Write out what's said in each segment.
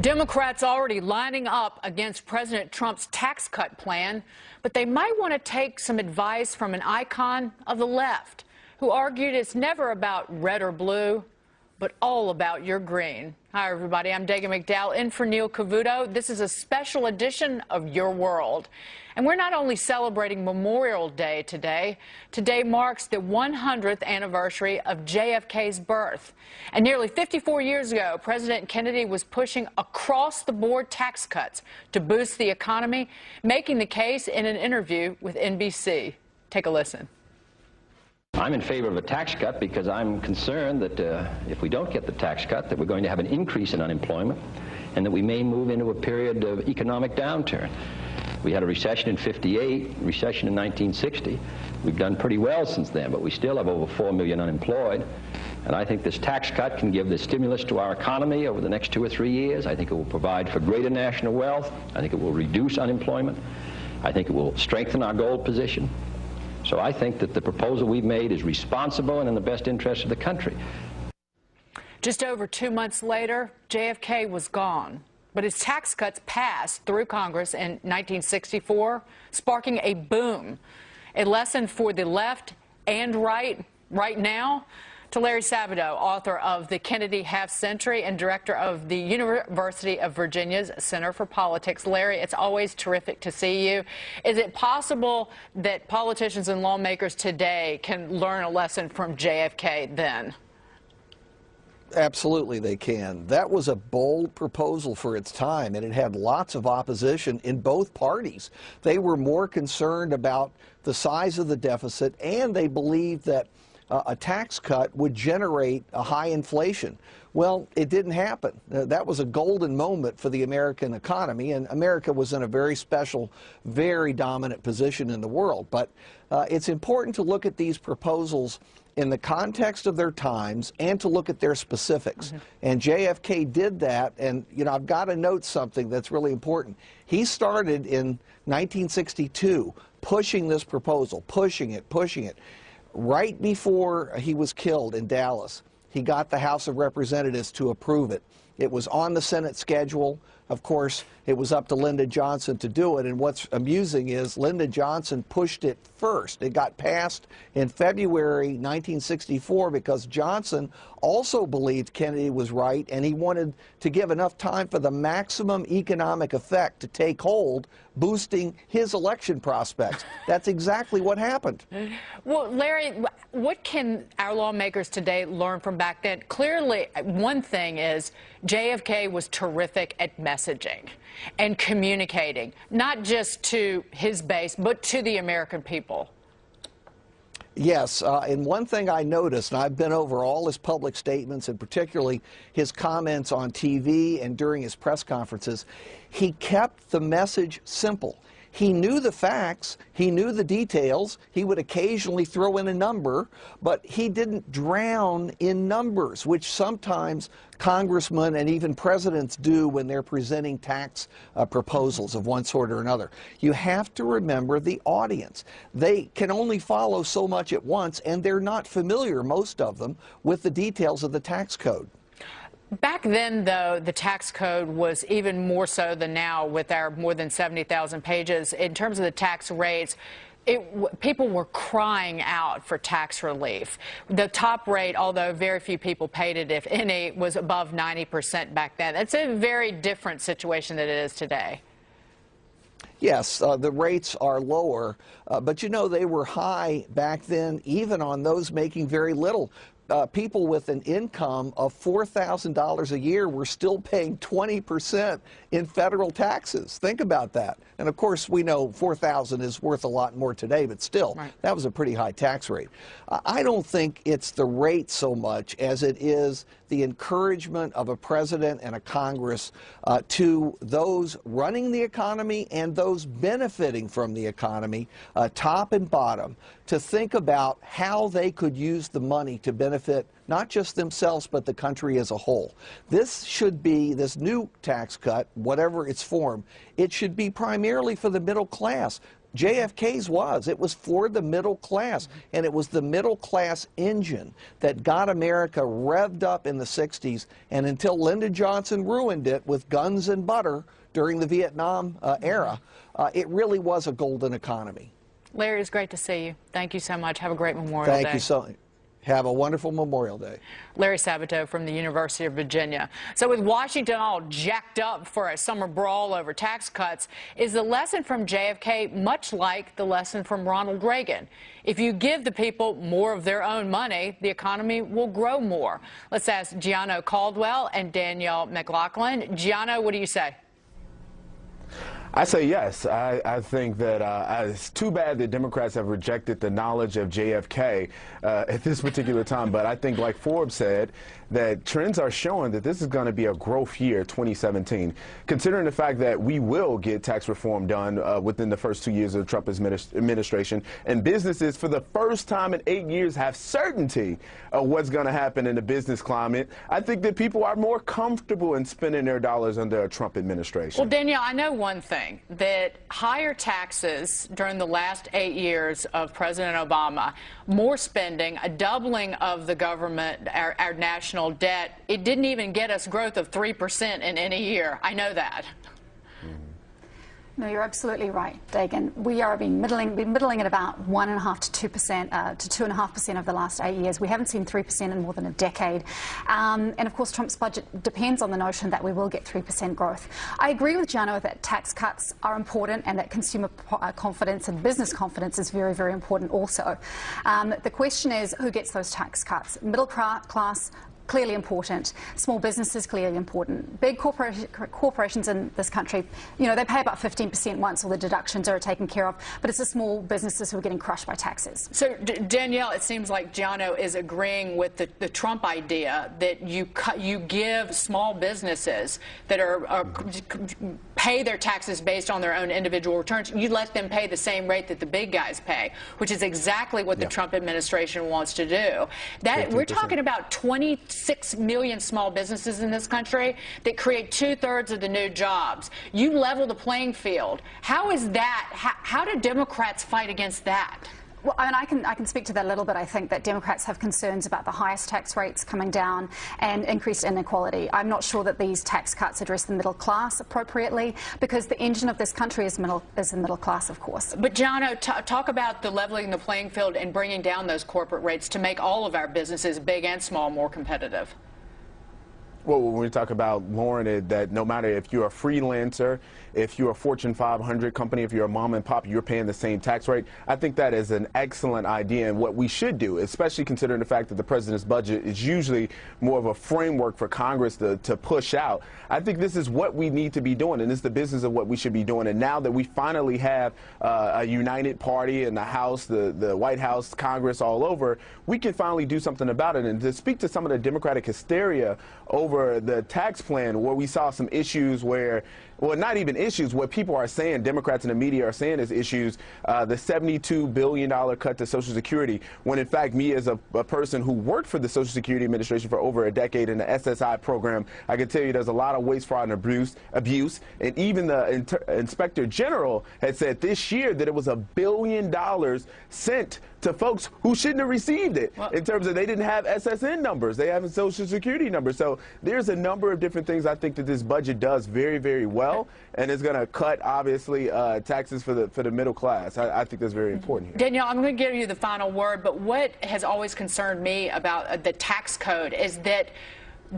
Democrats already lining up against President Trump's tax cut plan, but they might want to take some advice from an icon of the left who argued it's never about red or blue, but all about your green. Hi, everybody. I'm Dagan McDowell in for Neil Cavuto. This is a special edition of Your World. And we're not only celebrating Memorial Day today. Today marks the 100th anniversary of JFK's birth. And nearly 54 years ago, President Kennedy was pushing across-the-board tax cuts to boost the economy, making the case in an interview with NBC. Take a listen. I'm in favor of a tax cut because I'm concerned that if we don't get the tax cut, that we're going to have an increase in unemployment and that we may move into a period of economic downturn. We had a recession in '58, recession in 1960. We've done pretty well since then, but we still have over 4 million unemployed. And I think this tax cut can give the stimulus to our economy over the next 2 or 3 years. I think it will provide for greater national wealth. I think it will reduce unemployment. I think it will strengthen our gold position. So I think that the proposal we've made is responsible and in the best interest of the country. Just over 2 months later, JFK was gone. But his tax cuts passed through Congress in 1964, sparking a boom. A lesson for the left and right now. To Larry Cavuto, author of The Kennedy Half Century and director of the University of Virginia's Center for Politics. Larry, it's always terrific to see you. Is it possible that politicians and lawmakers today can learn a lesson from JFK then? Absolutely they can. That was a bold proposal for its time, and it had lots of opposition in both parties. They were more concerned about the size of the deficit, and they believed that a tax cut would generate a high inflation. Well, it didn't happen. That was a golden moment for the American economy, and America was in a very special, very dominant position in the world. But it's important to look at these proposals in the context of their times and to look at their specifics. And JFK did that, and you know, I've got to note something that's really important. He started in 1962 pushing this proposal, pushing it. Right before he was killed in Dallas, he got the House of Representatives to approve it. It was on the Senate schedule. Of course, it was up to Lyndon Johnson to do it, and what's amusing is Lyndon Johnson pushed it first. It got passed in February 1964 because Johnson also believed Kennedy was right, and he wanted to give enough time for the maximum economic effect to take hold, boosting his election prospects. That's exactly what happened. Well, Larry, what can our lawmakers today learn from back then? Clearly, one thing is JFK was terrific at messaging and communicating, not just to his base, but to the American people. Yes, and one thing I noticed, and I've been over all his public statements and particularly his comments on TV and during his press conferences, he kept the message simple. He knew the facts, he knew the details, he would occasionally throw in a number, but he didn't drown in numbers, which sometimes congressmen and even presidents do when they're presenting tax proposals of one sort or another. You have to remember the audience. They can only follow so much at once, and they're not familiar, most of them, with the details of the tax code. Back then, though, the tax code was even more so than now with our more than 70,000 pages. In terms of the tax rates, people were crying out for tax relief. The top rate, although very few people paid it, if any, was above 90% back then. That's a very different situation than it is today. Yes, the rates are lower, but you know, they were high back then, even on those making very little. People with an income of $4,000 a year were still paying 20% in federal taxes. Think about that. And of course, we know $4,000 is worth a lot more today, but still, right, that was a pretty high tax rate. I don't think it's the rate so much as it is the encouragement of a president and a Congress to those running the economy and those benefiting from the economy, top and bottom, to think about how they could use the money to benefit not just themselves, but the country as a whole. This should be, this new tax cut, whatever its form, it should be primarily for the middle class. JFK's was. It was for the middle class, and it was the middle class engine that got America revved up in the 60s, and until Lyndon Johnson ruined it with guns and butter during the Vietnam era, it really was a golden economy. Larry, it's great to see you. Thank you so much. Have a great Memorial Day. Thank you so much. Have a wonderful Memorial Day. Larry Cavuto from the University of Virginia. So with Washington all jacked up for a summer brawl over tax cuts, is the lesson from JFK much like the lesson from Ronald Reagan? If you give the people more of their own money, the economy will grow more. Let's ask Gianno Caldwell and Danielle McLaughlin. Gianno, what do you say? I say yes. I think that it's too bad that Democrats have rejected the knowledge of JFK at this particular time. But I think, like Forbes said, that trends are showing that this is going to be a growth year, 2017, considering the fact that we will get tax reform done within the first 2 years of the Trump administration. And businesses, for the first time in 8 years, have certainty of what's going to happen in the business climate. I think that people are more comfortable in spending their dollars under a Trump administration. Well, Danielle, I know one thing, that higher taxes during the last 8 years of President Obama, more spending, a doubling of the government, our national debt, it didn't even get us growth of 3% in any year. I know that. No, you're absolutely right, Dagan. We are been middling at about 1.5% to 2% to 2.5% over the last 8 years. We haven't seen 3% in more than a decade. And of course, Trump's budget depends on the notion that we will get 3% growth. I agree with Gianno that tax cuts are important and that consumer confidence and business confidence is very, very important also. The question is, who gets those tax cuts? Middle class, clearly important. Small businesses, clearly important. Big corporations in this country, you know, they pay about 15% once all the deductions are taken care of, but it's the small businesses who are getting crushed by taxes. So, Danielle, it seems like Gianno is agreeing with the Trump idea that you give small businesses that are pay their taxes based on their own individual returns, you let them pay the same rate that the big guys pay, which is exactly what the Trump administration wants to do. That 50%. We're talking about 26 million small businesses in this country that create 2/3 of the new jobs. You level the playing field. How is that? How do Democrats fight against that? Well, I mean, I can speak to that a little bit. I think that Democrats have concerns about the highest tax rates coming down and increased inequality. I'm not sure that these tax cuts address the middle class appropriately, because the engine of this country is the middle class, of course. But, Gianno, talk about the leveling the playing field and bringing down those corporate rates to make all of our businesses, big and small, more competitive. Well, when we talk about lowering it, that no matter if you're a freelancer, if you're a Fortune 500 company, if you're a mom and pop, you're paying the same tax rate. I think that is an excellent idea, and what we should do, especially considering the fact that the president's budget is usually more of a framework for Congress to push out. I think this is what we need to be doing, and it's the business of what we should be doing. And now that we finally have a united party in the House, the White House, Congress, all over, we can finally do something about it. And to speak to some of the Democratic hysteria over the tax plan, where we saw some issues where, well, not even issues, what people are saying, Democrats in the media are saying is issues, the $72 billion cut to Social Security, when in fact me as a person who worked for the Social Security Administration for over a decade in the SSI program, I can tell you there's a lot of waste, fraud, and abuse. And even the Inspector General had said this year that it was $1 billion sent to folks who shouldn't have received it, in terms of they didn't have SSN numbers, they have Social Security numbers. So there's a number of different things I think that this budget does very, very well, and it's going to cut, obviously, taxes for the middle class. I think that's very important here. Danielle, I'm going to give you the final word, but what has always concerned me about the tax code is that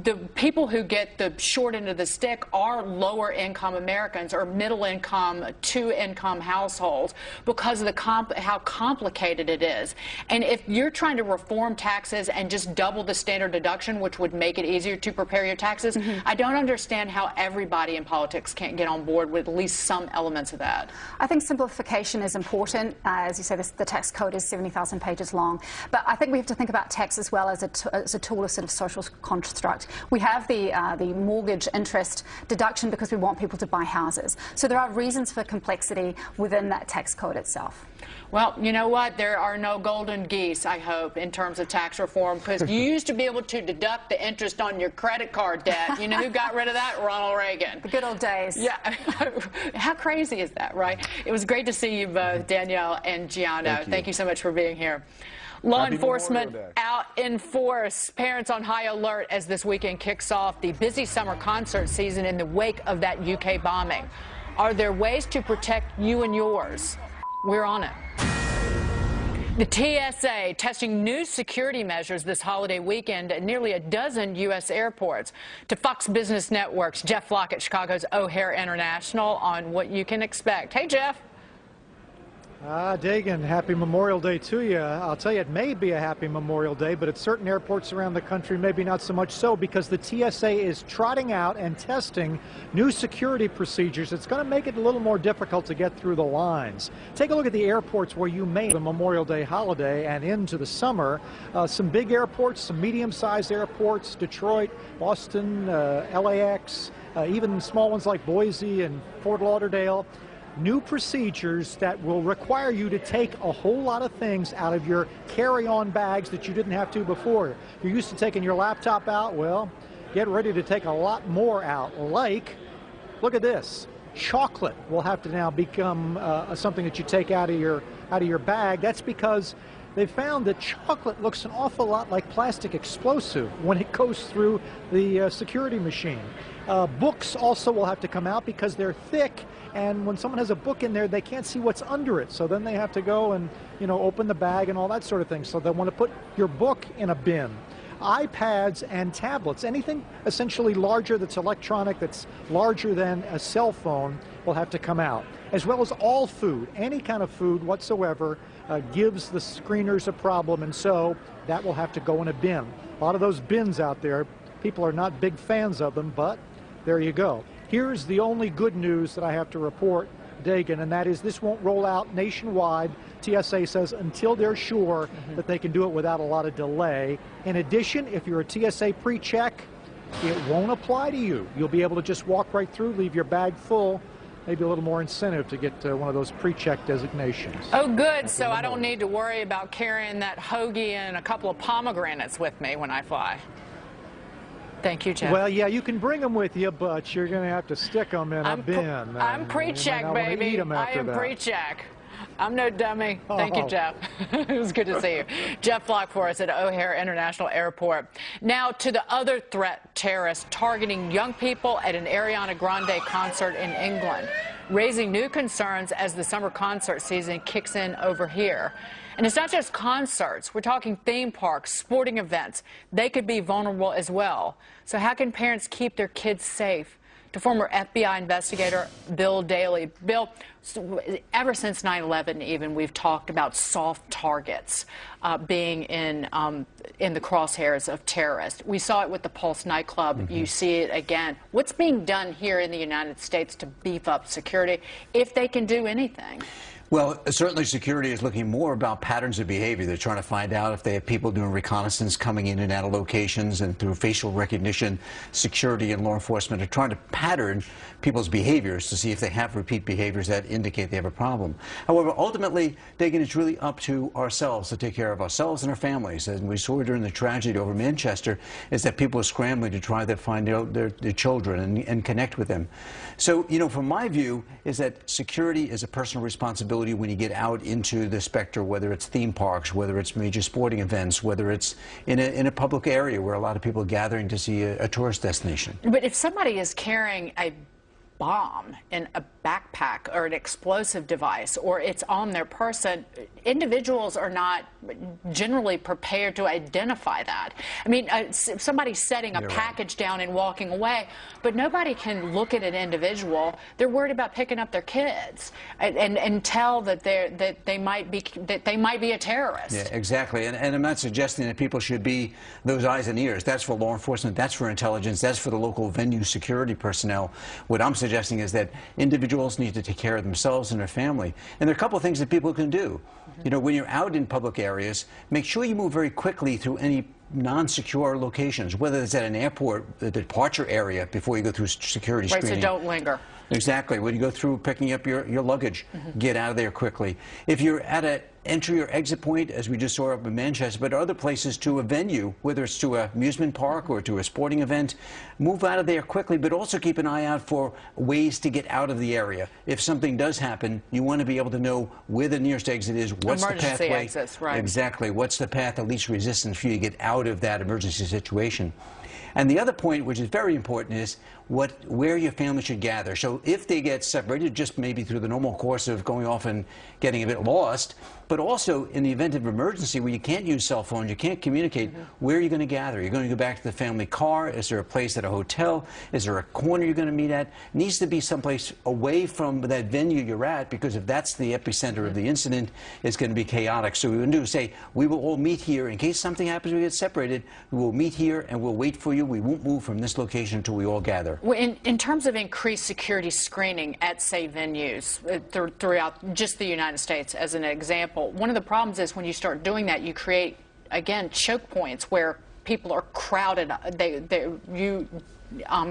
the people who get the short end of the stick are lower income Americans or middle income to income households because of the how complicated it is. And if you're trying to reform taxes and just double the standard deduction, which would make it easier to prepare your taxes, I don't understand how everybody in politics can't get on board with at least some elements of that. I think simplification is important. As you say, the tax code is 70,000 pages long. But I think we have to think about tax as well as a tool of sort of social construct. deduct. We have the mortgage interest deduction because we want people to buy houses. So there are reasons for complexity within that tax code itself. Well, you know what? There are no golden geese, I hope, in terms of tax reform, because you used to be able to deduct the interest on your credit card debt. You know who got rid of that? Ronald Reagan. The good old days. Yeah. How crazy is that, right? It was great to see you both, Danielle and Gianno. Thank you so much for being here. Law enforcement out in force. Parents on high alert as this weekend kicks off the busy summer concert season in the wake of that UK bombing. Are there ways to protect you and yours? We're on it. The TSA testing new security measures this holiday weekend at nearly a dozen U.S. airports. To Fox Business Network's Jeff Flock at Chicago's O'Hare International on what you can expect. Hey, Jeff. Dagan, happy Memorial Day to you. I'll tell you, it may be a happy Memorial Day, but at certain airports around the country, maybe not so much so, because the TSA is trotting out and testing new security procedures. It's going to make it a little more difficult to get through the lines. Take a look at the airports where you made the Memorial Day holiday and into the summer. Some big airports, some medium-sized airports, Detroit, Boston, LAX, even small ones like Boise and Fort Lauderdale. New procedures that will require you to take a whole lot of things out of your carry-on bags that you didn't have to before. You're used to taking your laptop out. Well, get ready to take a lot more out. Like, look at this. Chocolate will have to now become something that you take out of your bag. That's because they found that chocolate looks an awful lot like plastic explosive when it goes through the security machine. Books also will have to come out because they're thick, and when someone has a book in there, they can't see what's under it. So then they have to go and, open the bag and all that sort of thing. So they want to put your book in a bin. iPads and tablets, anything essentially larger that's electronic, that's larger than a cell phone, will have to come out. As well as all food, any kind of food whatsoever gives the screeners a problem, and so that will have to go in a bin. A lot of those bins out there, people are not big fans of them, but there you go. Here's the only good news that I have to report, Dagan, and that is this won't roll out nationwide. TSA says until they're sure that they can do it without a lot of delay. In addition, if you're a TSA pre-check, it won't apply to you. You'll be able to just walk right through, leave your bag full. Maybe a little more incentive to get one of those pre-check designations. Oh, good. So I don't need to worry about carrying that hoagie and a couple of pomegranates with me when I fly. Thank you, Jeff. Well, yeah, you can bring them with you, but you're going to have to stick them in a bin. I'm pre-check, baby. I am pre-check. I'm no dummy. Thank you, Jeff. It was good to see you. Jeff Flock for us at O'Hare International Airport. Now to the other threat, terrorists targeting young people at an Ariana Grande concert in England, raising new concerns as the summer concert season kicks in over here. And it's not just concerts. We're talking theme parks, sporting events. They could be vulnerable as well. So how can parents keep their kids safe? To former FBI investigator Bill Daley. Bill, ever since 9/11 even, we've talked about soft targets being in the crosshairs of terrorists. We saw it with the Pulse nightclub. You see it again. What's being done here in the United States to beef up security, if they can do anything? Well, certainly security is looking more about patterns of behavior. They're trying to find out if they have people doing reconnaissance coming in and out of locations, and through facial recognition, security and law enforcement are trying to pattern people's behaviors to see if they have repeat behaviors that indicate they have a problem. However, ultimately, Dagan, it's really up to ourselves to take care of ourselves and our families. And we saw during the tragedy over Manchester is that people are scrambling to try to find their children and connect with them. So, from my view, is that security is a personal responsibility when you get out into the spectrum, whether it's theme parks, whether it's major sporting events, whether it's in a public area where a lot of people are gathering to see a tourist destination. But if somebody is carrying a bomb in a backpack or an explosive device, or it's on their person, individuals are not generally prepared to identify that. I mean, somebody setting a package down and walking away, but nobody can look at an individual. They're worried about picking up their kids and tell that they might be a terrorist. Yeah, exactly. And I'm not suggesting that people should be those eyes and ears. That's for law enforcement. That's for intelligence. That's for the local venue security personnel. What I'm suggesting is that individuals need to take care of themselves and their family. And there are a couple of things that people can do. When you're out in public areas, make sure you move very quickly through any non-secure locations, whether it's at an airport, the departure area before you go through security screening. Right, so don't linger. Exactly. When you go through picking up your luggage, get out of there quickly. If you're at an entry or exit point, as we just saw up in Manchester, but other places to a venue, whether it's to an amusement park or to a sporting event, move out of there quickly, but also keep an eye out for ways to get out of the area. If something does happen, you want to be able to know where the nearest exit is, what's the pathway. Exits, right. Exactly. What's the path of least resistance for you to get out of that emergency situation. And the other point, which is very important, is where your family should gather. So if they get separated, just maybe through the normal course of going off and getting a bit lost, but also in the event of emergency where you can't use cell phones, you can't communicate, where are you going to gather? You're going to go back to the family car? Is there a place at a hotel? Is there a corner you're going to meet at? It needs to be someplace away from that venue you're at, because if that's the epicenter of the incident, it's going to be chaotic. So what we're going to do is say, we will all meet here. In case something happens, we get separated, we will meet here and we'll wait for you. We won't move from this location until we all gather. In terms of increased security screening at, say, venues throughout just the United States, as an example, one of the problems is when you start doing that, you create, again, choke points where people are crowded. You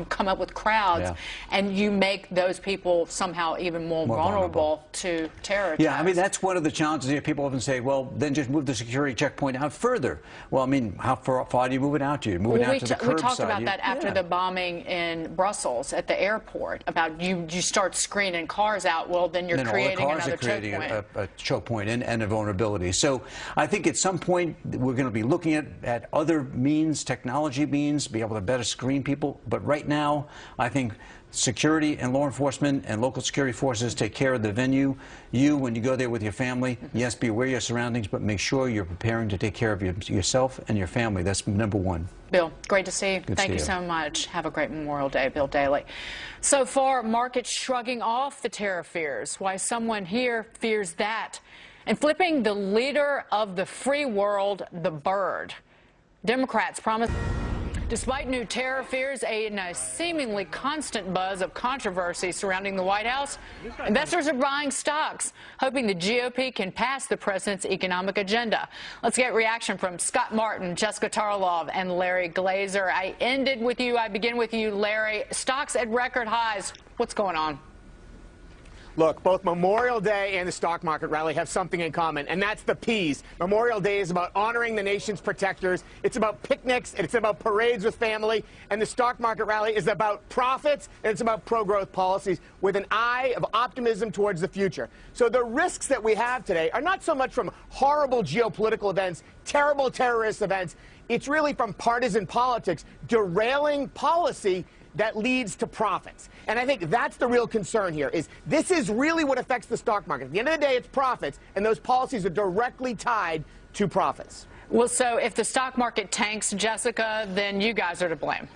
come up with crowds, and you make those people somehow even more vulnerable to terror attacks. Yeah, I mean, that's one of the challenges here. People often say, well, then just move the security checkpoint out further. Well, I mean, how far do you move it out to? You move it out to the curbside. We talked about that after the bombing in Brussels at the airport, about you start screening cars out, well, then you're creating another choke point. A choke point and a vulnerability. So I think at some point we're going to be looking at other means, technology means, be able to better screen people. But right now, I think security and law enforcement and local security forces take care of the venue. You, when you go there with your family, yes, be aware of your surroundings, but make sure you're preparing to take care of yourself and your family. That's number one. Bill, great to see you. Thank you so much. Have a great Memorial Day, Bill Daly. So far, markets shrugging off the terror fears. Why someone here fears that. And flipping the leader of the free world, the bird. Democrats promise. Despite new terror fears and a seemingly constant buzz of controversy surrounding the White House, investors are buying stocks, hoping the GOP can pass the president's economic agenda. Let's get reaction from Scott Martin, Jessica Tarlov, and Larry Glazer. I begin with you, Larry. Stocks at record highs. What's going on? Look, both Memorial Day and the stock market rally have something in common, and that's the P's. Memorial Day is about honoring the nation's protectors. It's about picnics, and it's about parades with family. And the stock market rally is about profits, and it's about pro-growth policies with an eye of optimism towards the future. So the risks that we have today are not so much from horrible geopolitical events, terrible terrorist events. It's really from partisan politics derailing policy that leads to profits. And I think that's the real concern here, is this is really what affects the stock market. At the end of the day, it's profits, and those policies are directly tied to profits. Well, so if the stock market tanks, Jessica, then you guys are to blame.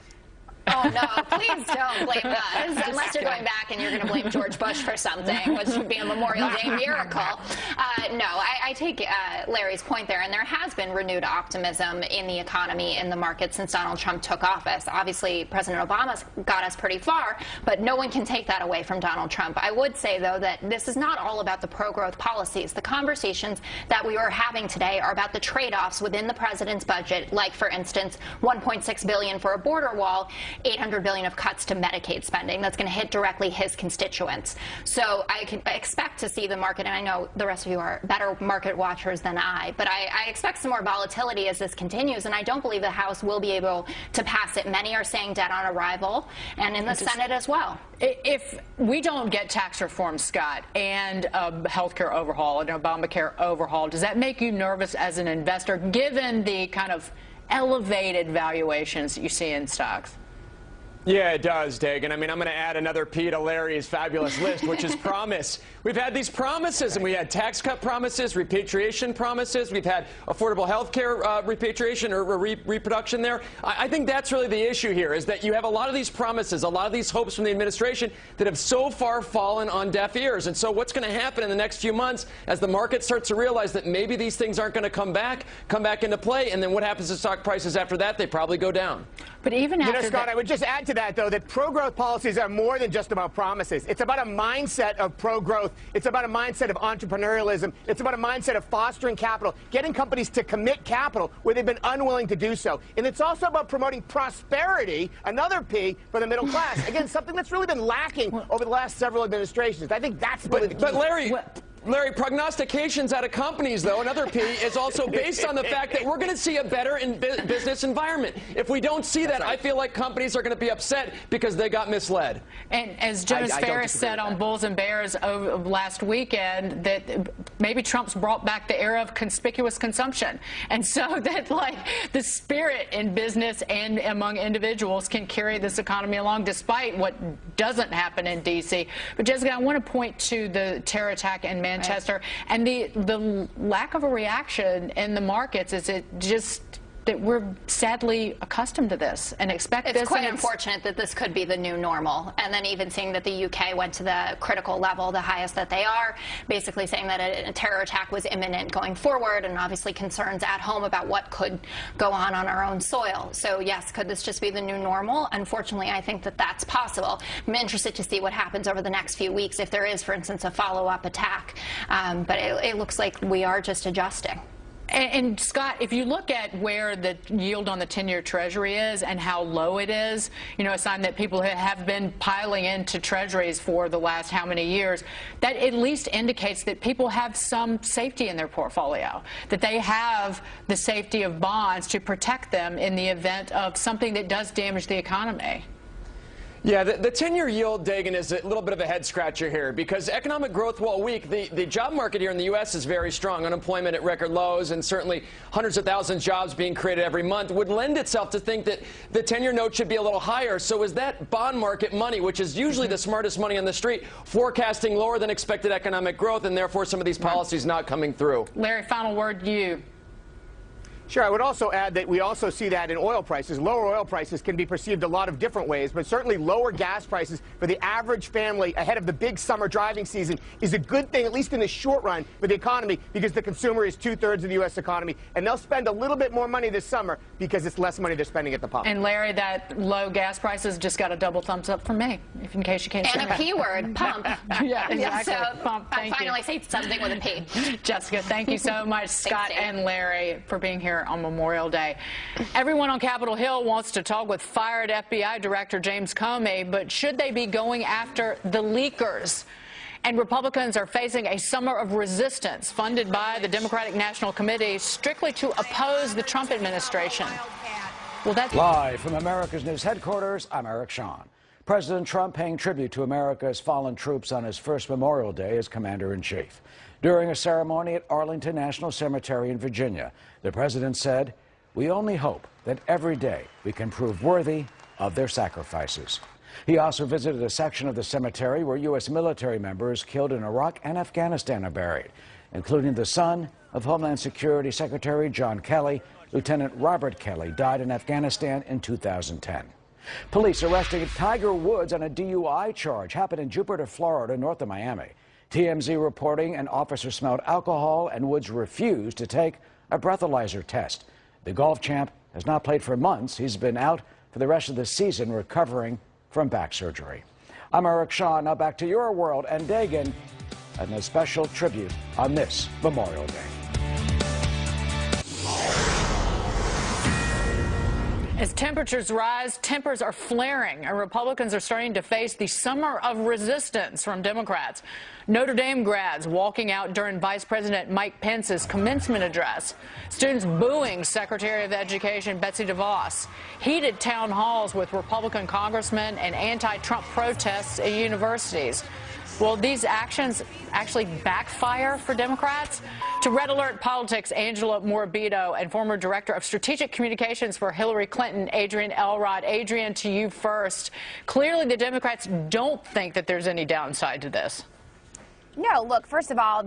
Oh, no, please don't blame us, unless you're going back and you're going to blame George Bush for something, which would be a Memorial Day miracle. No, I take Larry's point there, and there has been renewed optimism in the economy, in the market, since Donald Trump took office. Obviously, President Obama got us pretty far, but no one can take that away from Donald Trump. I would say, though, that this is not all about the pro-growth policies. The conversations that we are having today are about the trade-offs within the president's budget, like, for instance, $1.6 billion for a border wall, $800 billion of cuts to Medicaid spending. That's going to hit directly his constituents. So I can expect to see the market, and I know the rest of you are better market watchers than I, but I expect some more volatility as this continues, and I don't believe the House will be able to pass it. Many are saying dead on arrival, and in the Senate as well. If we don't get tax reform, Scott, and a health care overhaul, an Obamacare overhaul, does that make you nervous as an investor, given the kind of elevated valuations that you see in stocks? Yeah, it does, Dagan. I mean, I'm going to add another P to Larry's fabulous list, which is promise. We've had these promises, and we had tax cut promises, repatriation promises. We've had affordable health care repatriation or reproduction there. I think that's really the issue here, is that you have a lot of these promises, a lot of these hopes from the administration that have so far fallen on deaf ears. And so what's going to happen in the next few months as the market starts to realize that maybe these things aren't going to come back into play, and then what happens to stock prices after that? They probably go down. But even after Scott, I would just add to that, though, that pro-growth policies are more than just about promises. It's about a mindset of pro-growth. It's about a mindset of entrepreneurialism. It's about a mindset of fostering capital, getting companies to commit capital where they've been unwilling to do so. And it's also about promoting prosperity, another P, for the middle class. Again, something that's really been lacking over the last several administrations. I think that's really the key. But Larry, prognostications out of companies, though, another P, is also based on the fact that we're going to see a better business environment. If we don't see that, I feel like companies are going to be upset because they got misled. And as Jonas Ferris said on Bulls and Bears last weekend, that maybe Trump's brought back the era of conspicuous consumption. And so that, like, the spirit in business and among individuals can carry this economy along despite what doesn't happen in D.C. But, Jessica, I want to point to the terror attack in Manchester, and the lack of a reaction in the markets. Is it just that we're sadly accustomed to this and expect this? It's quite unfortunate that this could be the new normal. And then even seeing that the UK went to the critical level, the highest that they are, basically saying that a terror attack was imminent going forward, and obviously concerns at home about what could go on our own soil. So yes, could this just be the new normal? Unfortunately, I think that that's possible. I'm interested to see what happens over the next few weeks if there is, for instance, a follow-up attack. But it looks like we are just adjusting. And Scott, if you look at where the yield on the 10-year Treasury is and how low it is, you know, a sign that people have been piling into Treasuries for the last how many years, that at least indicates that people have some safety in their portfolio, that they have the safety of bonds to protect them in the event of something that does damage the economy. Yeah, the 10-year yield, Dagan, is a little bit of a head-scratcher here because economic growth, while weak, the job market here in the U.S. is very strong. Unemployment at record lows and certainly hundreds of thousands of jobs being created every month would lend itself to think that the 10-year note should be a little higher. So is that bond market money, which is usually the smartest money on the street, forecasting lower than expected economic growth and therefore some of these policies not coming through? Larry, final word to you. Sure. I would also add that we also see that in oil prices. Lower oil prices can be perceived a lot of different ways, but certainly lower gas prices for the average family ahead of the big summer driving season is a good thing, at least in the short run, for the economy, because the consumer is 2/3 of the U.S. economy, and they'll spend a little bit more money this summer because it's less money they're spending at the pump. And Larry, that low gas prices just got a double thumbs up from me, in case you can't see. And a P word, pump. Yeah, exactly. So pump. I finally say something with a P. Jessica, thank you so much, Scott and Larry, for being here on Memorial Day. Everyone on Capitol Hill wants to talk with fired FBI Director James Comey, but should they be going after the leakers? And Republicans are facing a summer of resistance funded by the Democratic National Committee strictly to oppose the Trump administration. Well, that's live from America's News headquarters. I'm Eric Shawn. President Trump paying tribute to America's fallen troops on his first Memorial Day as Commander-in-Chief. During a ceremony at Arlington National Cemetery in Virginia, the president said, "We only hope that every day we can prove worthy of their sacrifices." He also visited a section of the cemetery where U.S. military members killed in Iraq and Afghanistan are buried, including the son of Homeland Security Secretary John Kelly. Lieutenant Robert Kelly died in Afghanistan in 2010. Police arresting Tiger Woods on a DUI charge happened in Jupiter, Florida, north of Miami. TMZ reporting an officer smelled alcohol and Woods refused to take a breathalyzer test. The golf champ has not played for months. He's been out for the rest of the season recovering from back surgery. I'm Eric Shawn. Now back to your world and Dagan and a special tribute on this Memorial Day. As temperatures rise, tempers are flaring, and Republicans are starting to face the summer of resistance from Democrats. Notre Dame grads walking out during Vice President Mike Pence's commencement address. Students booing Secretary of Education Betsy DeVos. Heated town halls with Republican congressmen and anti-Trump protests at universities. Will these actions actually backfire for Democrats? To Red Alert Politics, Angela Morabito and former Director of Strategic Communications for Hillary Clinton, Adrienne Elrod. Adrienne, to you first. Clearly, the Democrats don't think that there's any downside to this. No, look, first of all,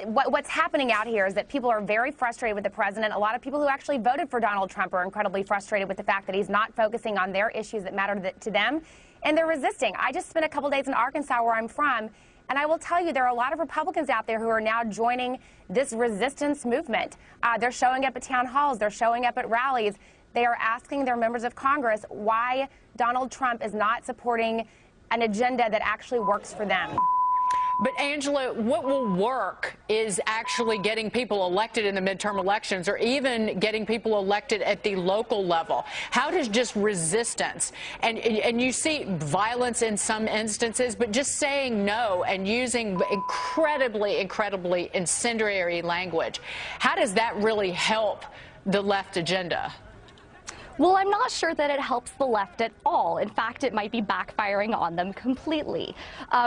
what's happening out here is that people are very frustrated with the president. A lot of people who actually voted for Donald Trump are incredibly frustrated with the fact that he's not focusing on their issues that matter to them, and they're resisting. I just spent a couple days in Arkansas, where I'm from, and I will tell you there are a lot of Republicans out there who are now joining this resistance movement. They're showing up at town halls. They're showing up at rallies. They are asking their members of Congress why Donald Trump is not supporting an agenda that actually works for them. But, Angela, what will work is actually getting people elected in the midterm elections, or even getting people elected at the local level. How does just resistance, and you see violence in some instances, but just saying no and using incredibly incendiary language, how does that really help the left agenda? Well, I'm not sure that it helps the left at all. In fact, it might be backfiring on them completely.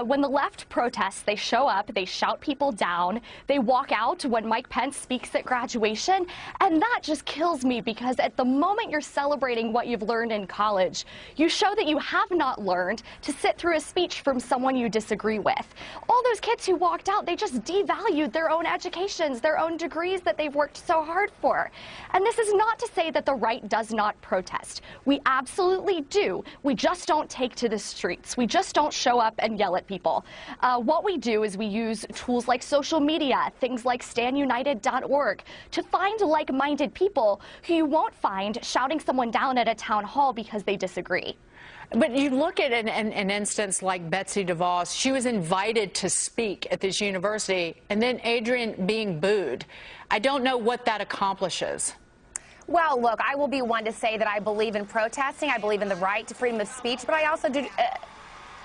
When the left protests, they show up, they shout people down, they walk out when Mike Pence speaks at graduation, and that just kills me, because at the moment you're celebrating what you've learned in college, you show that you have not learned to sit through a speech from someone you disagree with. All those kids who walked out, they just devalued their own educations, their own degrees that they've worked so hard for. And this is not to say that the right does not protest. We absolutely do. We just don't take to the streets. We just don't show up and yell at people. What we do is we use tools like social media, things like standunited.org, to find like-minded people who you won't find shouting someone down at a town hall because they disagree. But you look at an instance like Betsy DeVos. She was invited to speak at this university, and then Adrian being booed. I don't know what that accomplishes. Well, look, I will be one to say that I believe in protesting. I believe in the right to freedom of speech, but I also do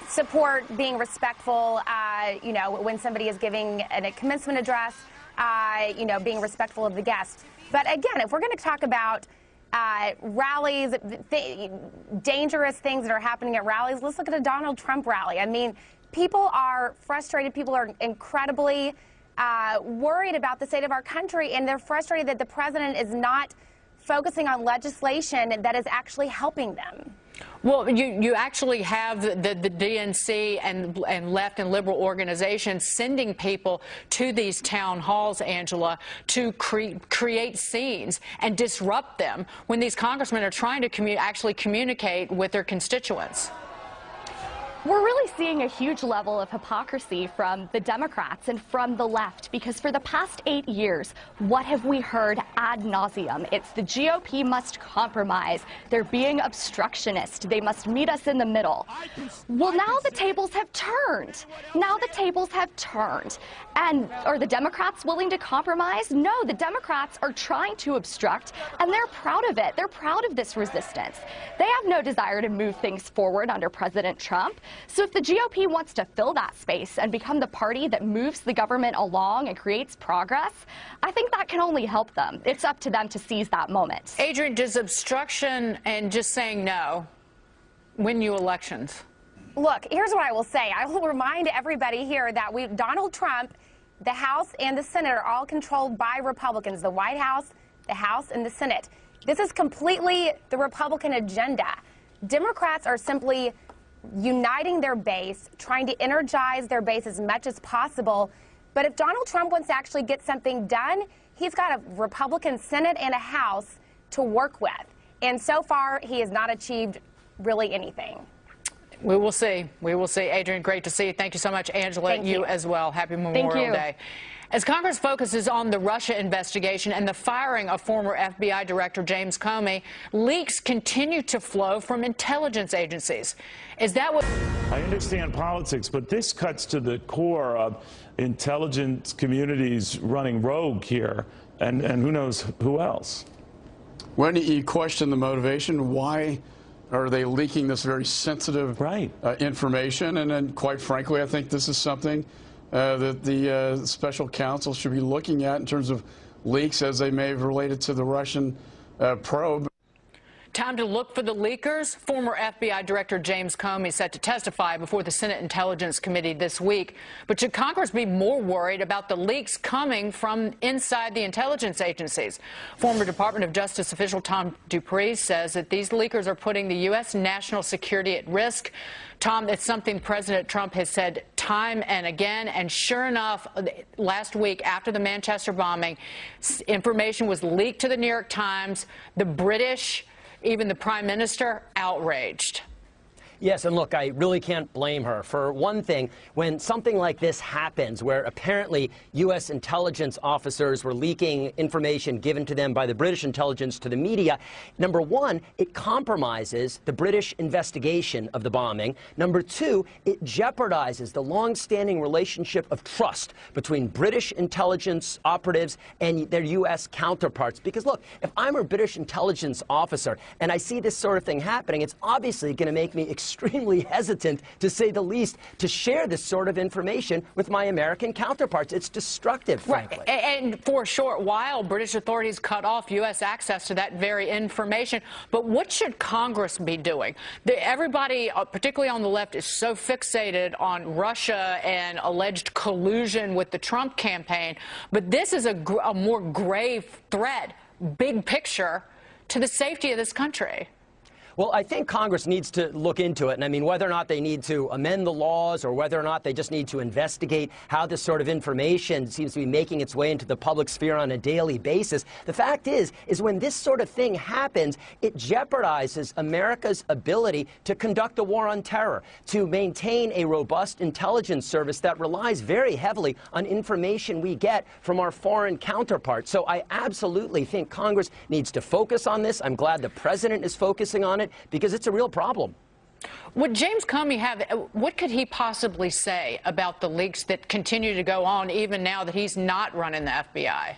support being respectful, you know, when somebody is giving a commencement address, you know, being respectful of the guests. But again, if we're going to talk about rallies, dangerous things that are happening at rallies, let's look at a Donald Trump rally. I mean, people are frustrated. People are incredibly worried about the state of our country, and they're frustrated that the president is not focusing on legislation that is actually helping them. Well, you actually have the DNC and left and liberal organizations sending people to these town halls, Angela, to create scenes and disrupt them when these congressmen are trying to actually communicate with their constituents. We're really seeing a huge level of hypocrisy from the Democrats and from the left, because for the past 8 years, what have we heard ad nauseum? It's the GOP must compromise. They're being obstructionist. They must meet us in the middle. Well, now the tables have turned. Now the tables have turned. And are the Democrats willing to compromise? No, the Democrats are trying to obstruct, and they're proud of it. They're proud of this resistance. They have no desire to move things forward under President Trump. So if the GOP wants to fill that space and become the party that moves the government along and creates progress, I think that can only help them. It's up to them to seize that moment. Adrian, does obstruction and just saying no win you elections? Look, here's what I will say. I will remind everybody here that Donald Trump, the House and the Senate are all controlled by Republicans, the White House, the House, and the Senate. This is completely the Republican agenda. Democrats are simply uniting their base, trying to energize their base as much as possible. But if Donald Trump wants to actually get something done, he's got a Republican Senate and a House to work with. And so far, he has not achieved really anything. We will see. We will see. Adrian, great to see you. Thank you so much. Angela, Thank you as well. Happy Memorial Day. As Congress focuses on the Russia investigation and the firing of former FBI Director James Comey, leaks continue to flow from intelligence agencies. Is that what... I understand politics, but this cuts to the core of intelligence communities running rogue here, and who knows who else. When you question the motivation, why are they leaking this very sensitive information? And then, quite frankly, I think this is something that the special counsel should be looking at in terms of leaks as they may have related to the Russian probe. Time to look for the leakers. Former FBI Director James Comey is set to testify before the Senate Intelligence Committee this week. But should Congress be more worried about the leaks coming from inside the intelligence agencies? Former Department of Justice official Tom Dupree says that these leakers are putting the U.S. national security at risk. Tom, it's something President Trump has said time and again, and sure enough, last week after the Manchester bombing, information was leaked to the New York Times. The British, even the Prime Minister, outraged. Yes, and look, I really can't blame her. For one thing, when something like this happens, where apparently U.S. intelligence officers were leaking information given to them by the British intelligence to the media, number one, it compromises the British investigation of the bombing. Number two, it jeopardizes the long-standing relationship of trust between British intelligence operatives and their U.S. counterparts. Because look, if I'm a British intelligence officer and I see this sort of thing happening, it's obviously going to make me extremely hesitant, to say the least, to share this sort of information with my American counterparts. It's destructive, frankly. Right. And for a short while, British authorities cut off U.S. access to that very information. But what should Congress be doing? Everybody, particularly on the left, is so fixated on Russia and alleged collusion with the Trump campaign. But this is a more grave threat, big picture, to the safety of this country. Well, I think Congress needs to look into it. And I mean, whether or not they need to amend the laws or whether or not they just need to investigate how this sort of information seems to be making its way into the public sphere on a daily basis. The fact is when this sort of thing happens, it jeopardizes America's ability to conduct a war on terror, to maintain a robust intelligence service that relies very heavily on information we get from our foreign counterparts. So I absolutely think Congress needs to focus on this. I'm glad the president is focusing on it, because it's a real problem. Would James Comey what could he possibly say about the leaks that continue to go on even now that he's not running the FBI?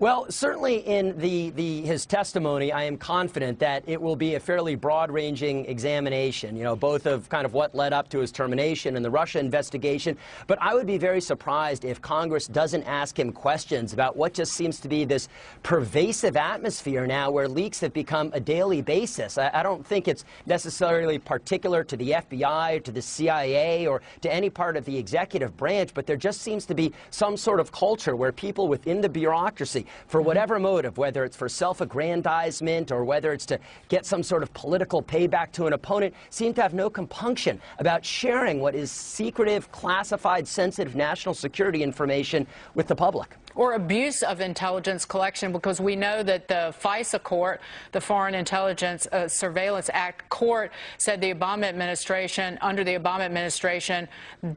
Well, certainly in his testimony, I am confident that it will be a fairly broad-ranging examination, you know, both of kind of what led up to his termination and the Russia investigation. But I would be very surprised if Congress doesn't ask him questions about what just seems to be this pervasive atmosphere now where leaks have become a daily basis. I don't think it's necessarily particular to the FBI, or to the CIA, or to any part of the executive branch, but there just seems to be some sort of culture where people within the bureaucracy, for whatever motive, whether it's for self-aggrandizement or whether it's to get some sort of political payback to an opponent, seem to have no compunction about sharing what is secretive, classified, sensitive national security information with the public. Or abuse of intelligence collection, because we know that the FISA court, the Foreign Intelligence Surveillance Act court, said the Obama administration, under the Obama administration,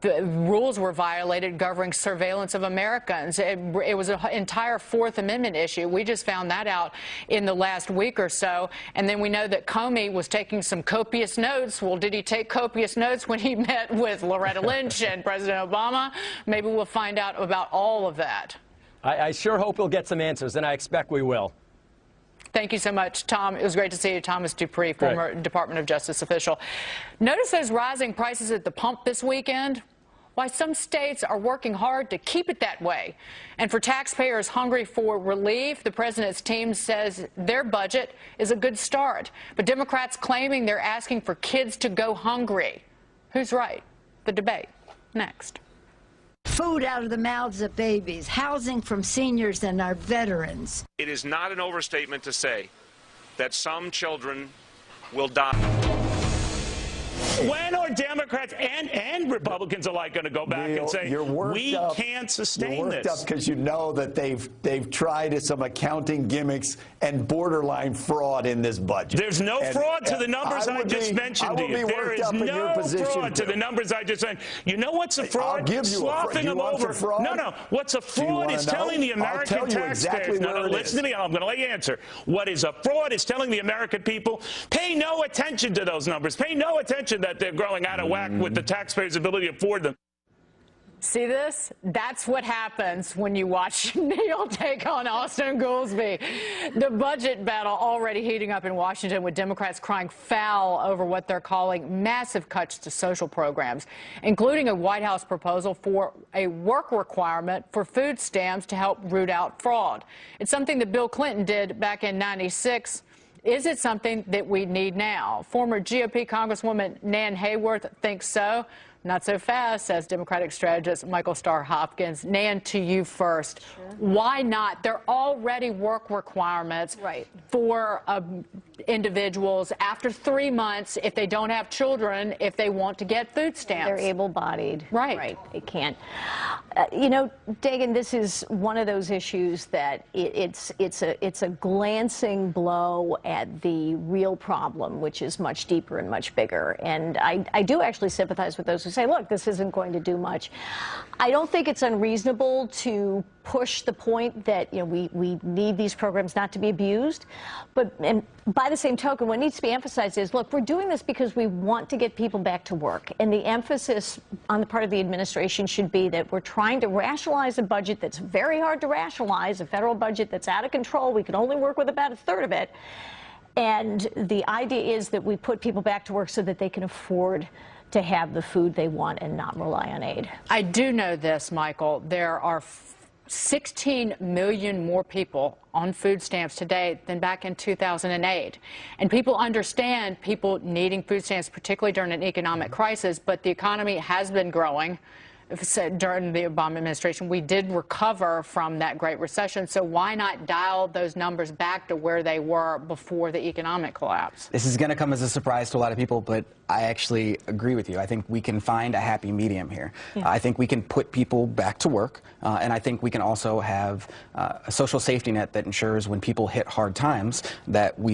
the rules were violated governing surveillance of Americans. It was an entire Fourth Amendment issue. We just found that out in the last week or so. And then we know that Comey was taking some copious notes. Well, did he take copious notes when he met with Loretta Lynch and President Obama? Maybe we'll find out about all of that. I sure hope we'll get some answers, and I expect we will. Thank you so much, Tom. It was great to see you. Thomas Dupree, former Department of Justice official. Notice those rising prices at the pump this weekend? Why, some states are working hard to keep it that way. And for taxpayers hungry for relief, the president's team says their budget is a good start. But Democrats claiming they're asking for kids to go hungry. Who's right? The debate next. Food out of the mouths of babies, housing from seniors and our veterans. It is not an overstatement to say that some children will die. When are Democrats and Republicans alike going to go back and say, we can't sustain this? You're worked up because you know that they've tried some accounting gimmicks and borderline fraud in this budget. There's no fraud to the numbers I just mentioned to you. There is no fraud to the numbers I just mentioned. You know what's a fraud? I'll give you Sloughing them over. No. What's a fraud is telling the American taxpayers. No, listen to me. I'm going to let you answer. What is a fraud is telling the American people, pay no attention to those numbers. Pay no attention that they're growing out of whack with the taxpayers' ability to afford them. See this? That's what happens when you watch Neil take on Austin Goolsbee. The budget battle already heating up in Washington, with Democrats crying foul over what they're calling massive cuts to social programs, including a White House proposal for a work requirement for food stamps to help root out fraud. It's something that Bill Clinton did back in '96. Is it something that we need now? Former GOP Congresswoman Nan Hayworth thinks so. Not so fast, says Democratic strategist Michael Starr Hopkins. Nan, to you first. Sure. Why not? There are already work requirements for individuals after 3 months if they don't have children, if they want to get food stamps. They're able-bodied. Right. They can't. You know, Dagan, this is one of those issues that it's a glancing blow at the real problem, which is much deeper and much bigger. And I do actually sympathize with those who say, look, this isn't going to do much. I don't think it's unreasonable to push the point that, you know, we need these programs not to be abused. But and by the same token, what needs to be emphasized is, look, we're doing this because we want to get people back to work. And the emphasis on the part of the administration should be that we're trying to rationalize a budget that's very hard to rationalize, a federal budget that's out of control. We can only work with about a third of it. And the idea is that we put people back to work so that they can afford to have the food they want and not rely on aid. I do know this, Michael. There are 16 million more people on food stamps today than back in 2008. And people understand people needing food stamps, particularly during an economic crisis, but the economy has been growing. During the Obama administration, we did recover from that Great Recession, so why not dial those numbers back to where they were before the economic collapse? This is going to come as a surprise to a lot of people, but I actually agree with you. I think we can find a happy medium here. Yeah. I think we can put people back to work, and I think we can also have a social safety net that ensures when people hit hard times that we